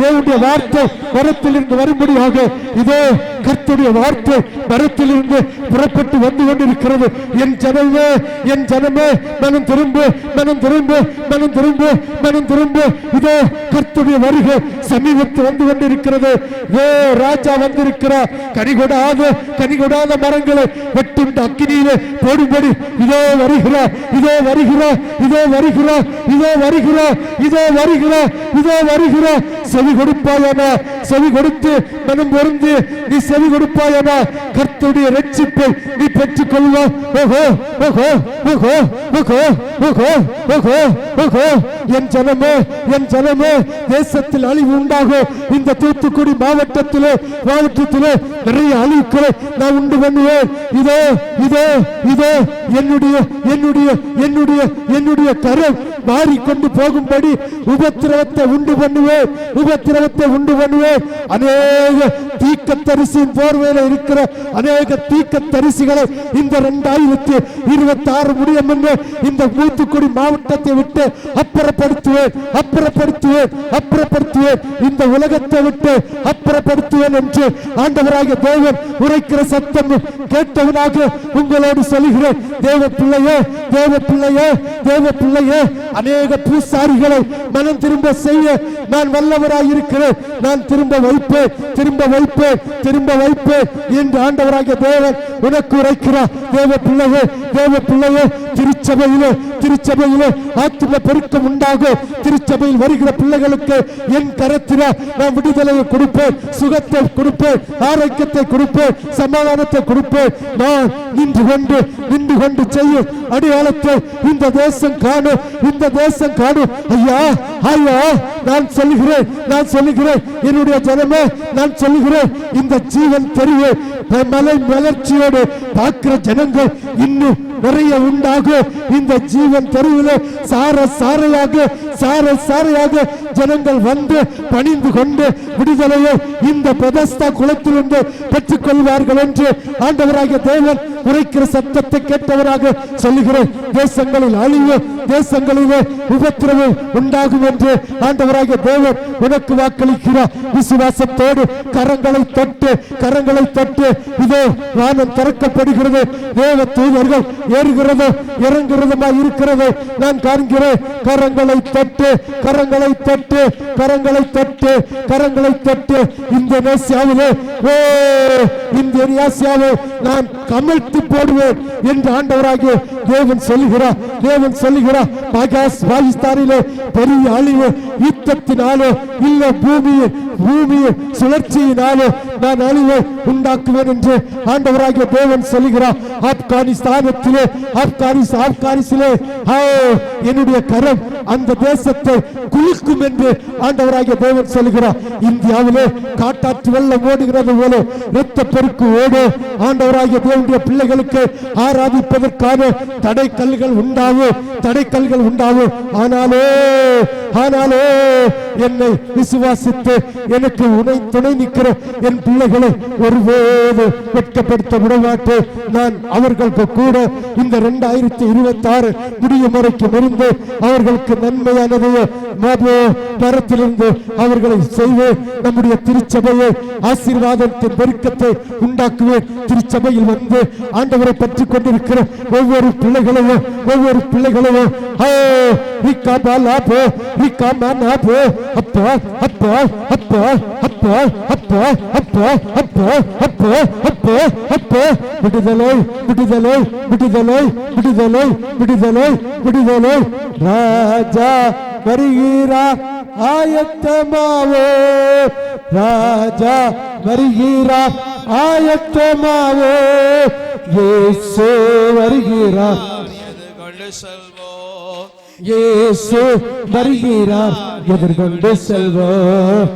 தேவனுடைய வார்த்தை மரத்திலிருந்து வரும்படியாக இதோ கர்த்தருடைய வார்த்தை மரத்திலிருந்து புறப்பட்டு வந்து கொண்டிருக்கிறது. என் ஜனமே, என் ஜனமே, மனம் திரும்பு, மனம் திரும்பு, மனம் திரும்பு, மனம் திரும்பு. இதோ கர்த்தருடைய வருகை சமீபத்து வந்து கொண்டிருக்கிறது. ராஜா வந்திருக்கிறார். கனிகொடாத மரங்களை வெட்டுண்ட அக்கினியிலே போடும்படி இதோ வருகிறார், இதோ வருகிறார், இதோ வருகிறார், இதோ வருகிறார், இதோ வருகிறார், இதோ வருகிறார். செவி கொடுப்பாயனா, செவி கொடுத்து மனம் பொருந்து நீ செவி கொடுப்பாயனா கர்த்தருடைய ரட்சிப்பை நீ பெற்றுக் கொள்வாய். ஓஹோ ஓஹோ ஓஹோ ஓஹோ ஓஹோ ஓஹோ ஓஹோ. என் ஜனமே, என் ஜனமே, தேசத்தில் அழிவு உண்டாகும். இந்த தூத்துக்குடி மாவட்டத்திலே நிறைய அழிவுகளை நான் உண்டு பண்ணுவேன். இதோ இதோ இதோ என்னுடைய என்னுடைய என்னுடைய என்னுடைய கரம் மாறிக்கொண்டு போகும்படி உபத்திரவத்தை உண்டு பண்ணுவேன், உபத்திரவத்தை உண்டு பண்ணுவேன். அநேக தீக்கத்தரிசியின் போர்வையில இருக்கிற அநேக தீக்கத்தரிசிகளை இந்த 2026 முடியும் என்று இந்த தூத்துக்குடி மாவட்டத்தை விட்டு அப்புறப்படுத்துவேன், அப்புறப்படுத்துவேன், அப்புறப்படுத்துவேன். இந்த உலகத்தை விட்டு அப்புறப்படுத்துவேன் என்று ஆண்டவராகிய தேவன் உரைக்கிற சத்தம் கேட்டவனாக உங்களோடு சொல்கிறேன். தேவ பிள்ளையே, தேவ பிள்ளையே, தேவ பிள்ளையே, அநேக பூசாரிகளை மனம் திரும்ப செய்ய நான் வல்லவராயிருக்கிறேன். நான் திரும்ப வைப்பேன், திரும்ப வைப்பேன், திரும்ப வைப்பேன் என்று ஆண்டவராகிய தேவன் உனக்கு உரைக்கிறார். தேவ பிள்ளையே, தேவ பிள்ளையே, திருச்சபையிலே ஆத்தும பெருக்கம் உண்டாகும். திருச்சபையில் வருகிற பிள்ளைகளுக்கு என் கரத்தில நான் விடுதலையை கொடுப்பேன், சுகத்தை கொடுப்பேன், ஆரோக்கியத்தை கொடுப்பேன், சமாதானத்தை கொடுப்பேன். நான் நின்று கொண்டு செய்யும் அடையாளத்தை இந்த தேசம் காணும், இந்த தேசம் காணும். ஐயா ஐயா, நான் சொல்லுகிறேன் என்னுடைய ஜனமே, நான் சொல்லுகிறேன் இந்த ஜீவன் தெரிவு மலை மலர்ச்சியோடு பார்க்கிற ஜனங்கள் இன்னும் நிறைய உண்டாகும். இந்த ஜீவன் தெருவில் சாரையாக ஜனங்கள் வந்து பணிந்து கொண்டு விடுதலையை இந்த பெதஸ்தா குளத்திலிருந்து பெற்றுக் கொள்வார்கள் என்று ஆண்டவராகிய தேவன் உரைக்கிற சத்தத்தை கேட்டவராக சொல்லுகிறேன். தேசங்களில் அழிவு, தேசங்களிலே உபத்திரவு உண்டாகும் என்று ஆண்டவராகிய தேவன் உனக்கு வாக்களிக்கிறார். விசுவாசத்தோடு கரங்களை தொட்டு இதோ வானம் திறக்கப்படுகிறது. தேவ தூதர்கள் ஏறுகிறது இறங்குறதுமா இருக்கிறது நான் காண்கிறேன். கரங்களை தொட்டு இந்த நேசியாவிலே, இந்த நேசியாவை நான் கமிழ்த்தி போடுவேன் என்று ஆண்டவராகிய தேவன் சொல்லுகிறார். பாகிஸ்தானிலே பெரிய அழிவு யுத்தத்தினாலோ இல்ல பூமியின் சுழற்சியினாலோ நான் அழிவை உண்டாக்குவேன் என்று ஆண்டவராகிய தேவன் சொல்லுகிறார். ஆப்கானிஸ்தானத்திலே என்னுடைய கரம் அந்த தேசத்தை குலுக்கும் என்று ஆண்டவராகிய தேவன் சொல்லுகிறார். இந்தியாவிலே காட்டாற்று வெள்ளம் ஓடுகிறது போல இரத்த பெருக்கு ஓடு. ஆண்டவராகிய தேவனுடைய பிள்ளைகளுக்கு ஆராதிப்பதற்கான தடைக்கல்கள் உண்டாகும். ஆனாலே என்னை விசுவாசித்து எனக்கு துணை நிற்கிற என் பிள்ளைகளை ஒருபோது வெட்கப்படுத்த விடமாட்டேன். நான் அவர்களுக்கு கூட இந்த 2026 முடியும் வரைக்கும் இருந்து அவர்களுக்கு நன்மையானதையோ கரத்திலிருந்து அவர்களை செய்வேன். நம்முடைய திருச்சபையை ஆசீர்வாதத்தின் பெருக்கத்தை உண்டாக்குவேன். திருச்சபையில் வந்து ஆண்டவரை பற்றி கொண்டிருக்கிற ஒவ்வொரு பிள்ளைகளையும் விடுதலை. ராஜா வருகிறார், ஆயத்தமாவோ. ராஜா வருகிறார், ஆயத்தமாவோ. இயேசு வருகிறார், இயேசு வருகிறார், எதிர்கொண்டு செல்வோம்.